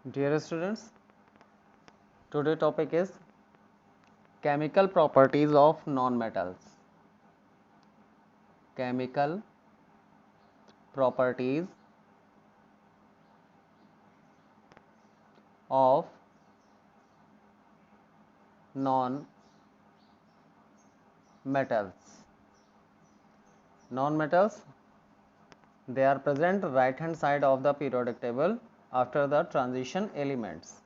Dear students, today topic is chemical properties of non-metals. Chemical properties of non-metals. Non-metals, they are present right hand side of the periodic table after the transition elements.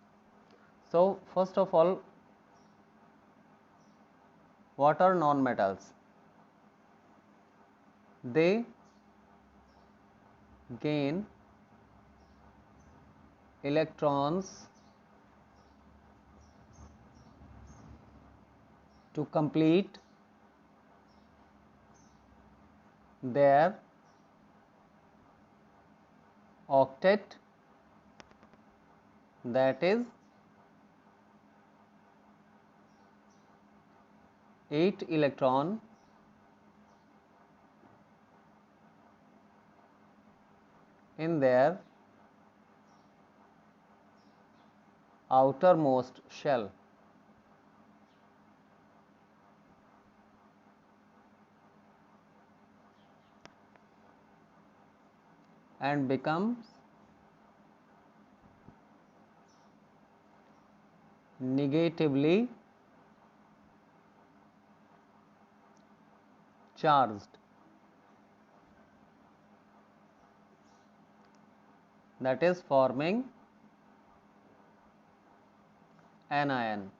So first of all, what are non-metals? They gain electrons to complete their octet, that is 8 electron in their outermost shell. And becomes negatively charged, that is forming anion.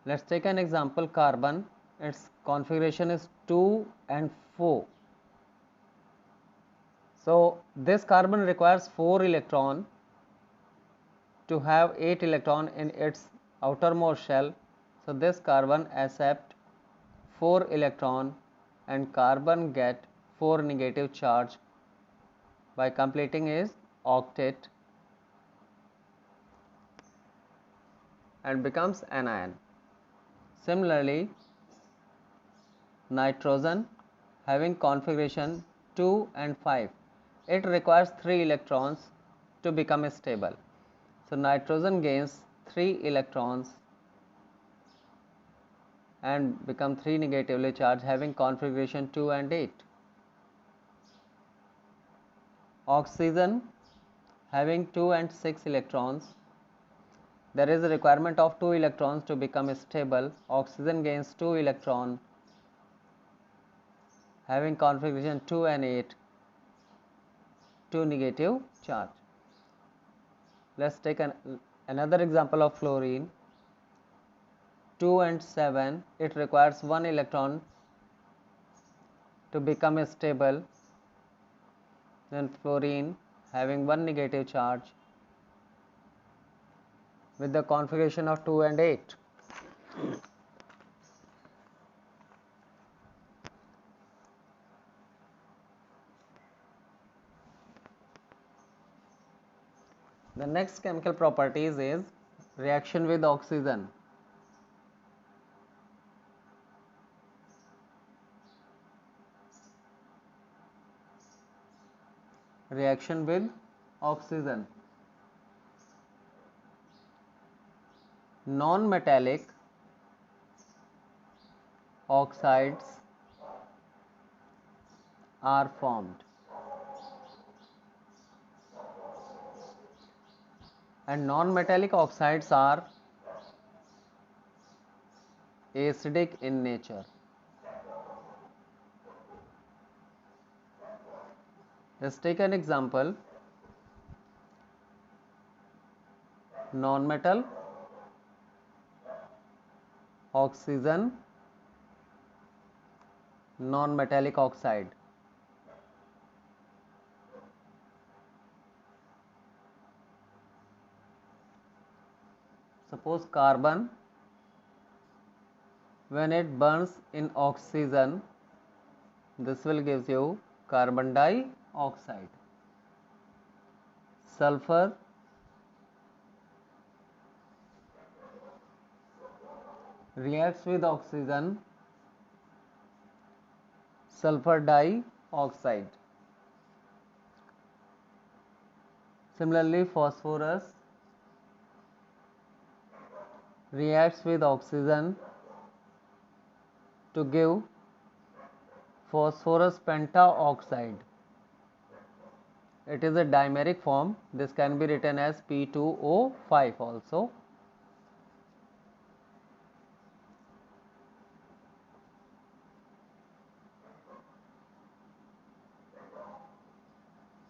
Let's take an example, carbon. Its configuration is 2 and 4. So this carbon requires 4 electron to have 8 electron in its outermost shell. So this carbon accept 4 electron and carbon get 4 negative charge by completing its octet and becomes anion. Similarly, nitrogen having configuration 2 and 5, it requires 3 electrons to become stable. So nitrogen gains 3 electrons and become 3 negatively charged having configuration 2 and 8. Oxygen having 2 and 6 electrons, there is a requirement of 2 electrons to become stable. Oxygen gains 2 electron having configuration 2 and 8, 2 negative charge. Let's take another example of fluorine. 2 and 7, it requires 1 electron to become stable. Then fluorine having 1 negative charge with the configuration of 2 and 8. The next chemical properties is reaction with oxygen. Reaction with oxygen. Non-metallic oxides are formed, and non-metallic oxides are acidic in nature. Let's take an example. Non-metal, oxygen, non-metallic oxide. Suppose carbon, when it burns in oxygen, this will give you carbon dioxide. Sulfur, reacts with oxygen, sulfur dioxide. Similarly, phosphorus reacts with oxygen to give phosphorus pentaoxide. It is a dimeric form. This can be written as P2O5 also.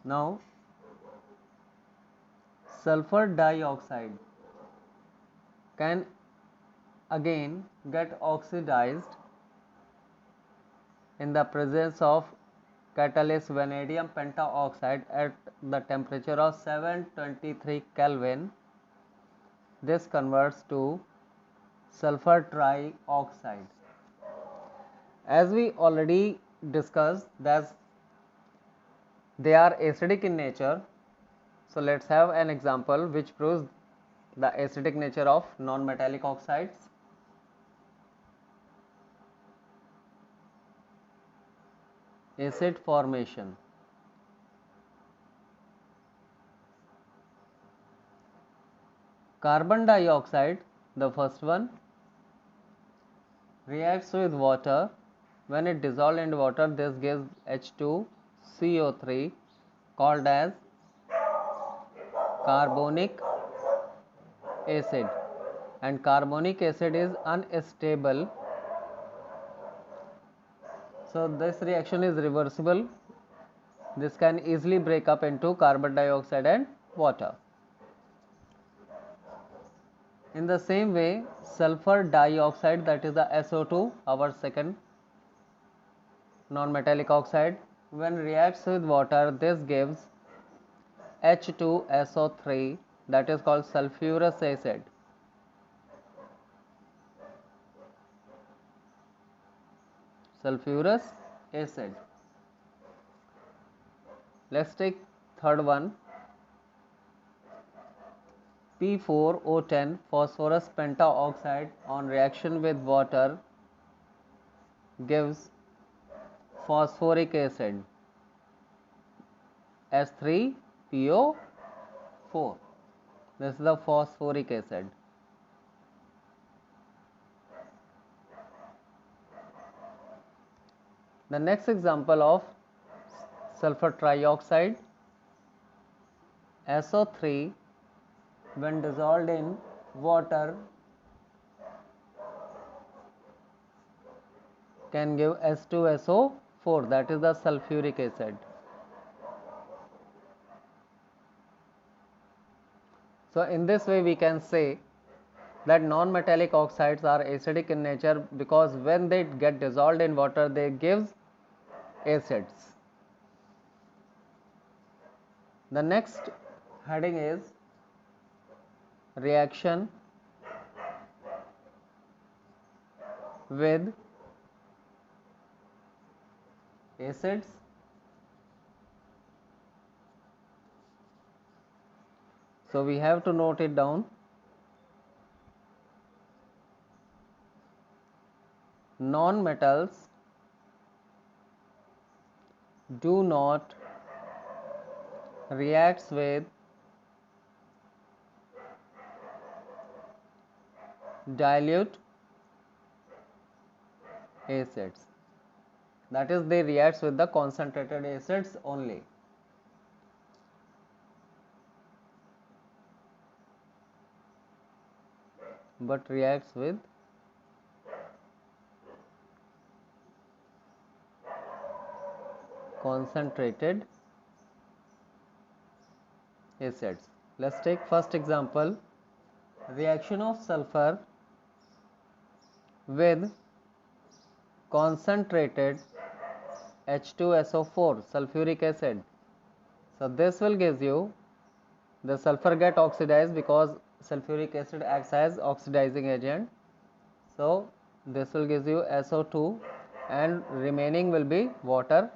Now, sulfur dioxide can again get oxidized in the presence of catalyst vanadium pentaoxide at the temperature of 723 Kelvin. This converts to sulfur trioxide. As we already discussed that they are acidic in nature, so let's have an example which proves the acidic nature of non-metallic oxides. Acid formation. Carbon dioxide, the first one, reacts with water. When it dissolves in water, this gives H2CO3 called as carbonic acid, and carbonic acid is unstable, so this reaction is reversible. This can easily break up into carbon dioxide and water. In the same way, sulfur dioxide, that is the SO2, our second non-metallic oxide, when reacts with water, this gives H2SO3, that is called sulfurous acid. Sulfurous acid. Let's take third one. P4O10 phosphorus pentaoxide on reaction with water gives phosphoric acid S3PO4. This is the phosphoric acid. The next example of sulfur trioxide, SO3 when dissolved in water can give H2SO4, that is the sulfuric acid. So in this way we can say that non-metallic oxides are acidic in nature because when they get dissolved in water they give acids. The next heading is reaction with acids. So we have to note it down. Non-metals do not react with dilute acids, that is they react with the concentrated acids only. But reacts with concentrated acids. Let's take first example, reaction of sulfur with concentrated H2SO4 sulfuric acid. So this will give you, the sulfur get oxidized because sulfuric acid acts as oxidizing agent. So this will give you SO2 and remaining will be water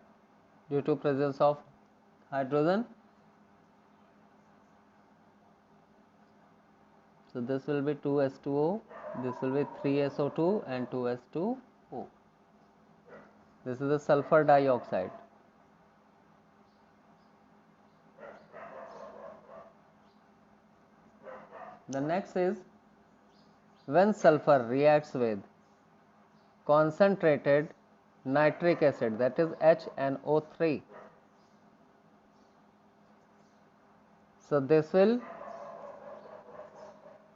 due to presence of hydrogen. So this will be 2H2O, this will be 3SO2 and 2H2O. This is the sulfur dioxide. The next is when sulfur reacts with concentrated nitric acid, that is HNO3. So this will,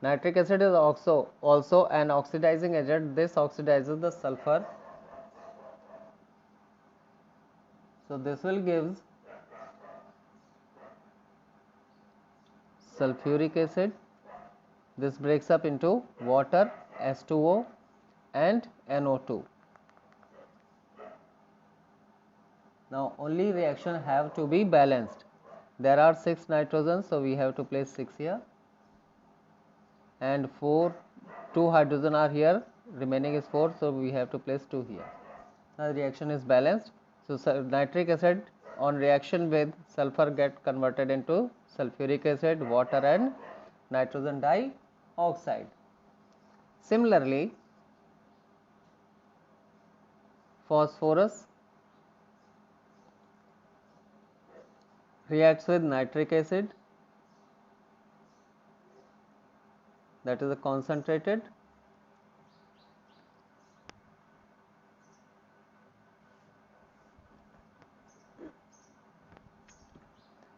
nitric acid is also an oxidizing agent. This oxidizes the sulfur. So this will gives sulfuric acid. This breaks up into water, H2O and NO2. Now only reaction have to be balanced. There are 6 nitrogens, so we have to place 6 here, and 2 hydrogen are here, remaining is 4, so we have to place 2 here. Now the reaction is balanced. So nitric acid on reaction with sulfur get converted into sulfuric acid, water and nitrogen dioxide. Similarly, phosphorus reacts with nitric acid, that is a concentrated,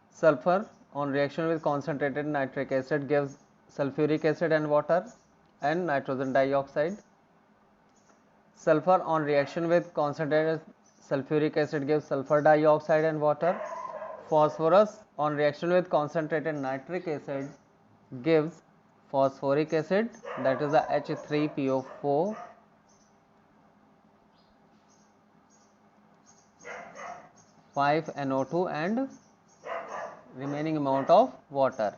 sulfur on reaction with concentrated nitric acid gives sulfuric acid and water and nitrogen dioxide. Sulfur on reaction with concentrated sulfuric acid gives sulfur dioxide and water. Phosphorus on reaction with concentrated nitric acid gives phosphoric acid, that is the H3PO4, NO2 and remaining amount of water.